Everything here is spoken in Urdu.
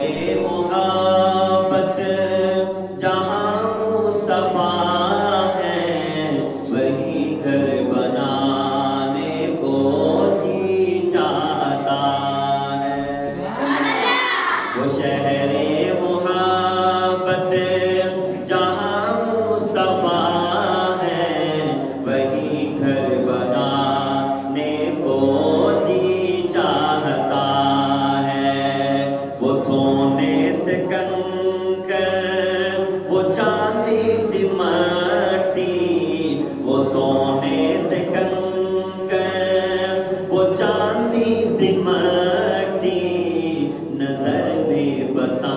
محبت جہاں مصطفیٰ ہے وہی گھر بنانے کو جی چاہتا ہے۔ وہ شہر محبت جہاں مصطفیٰ ہے وہی گھر بنانے کو جی چاہتا ہے۔ وہ سونے سے کنکر وہ چاندی سی مٹی، وہ سونے سے کنکر وہ چاندی سی مٹی نظر میں بسا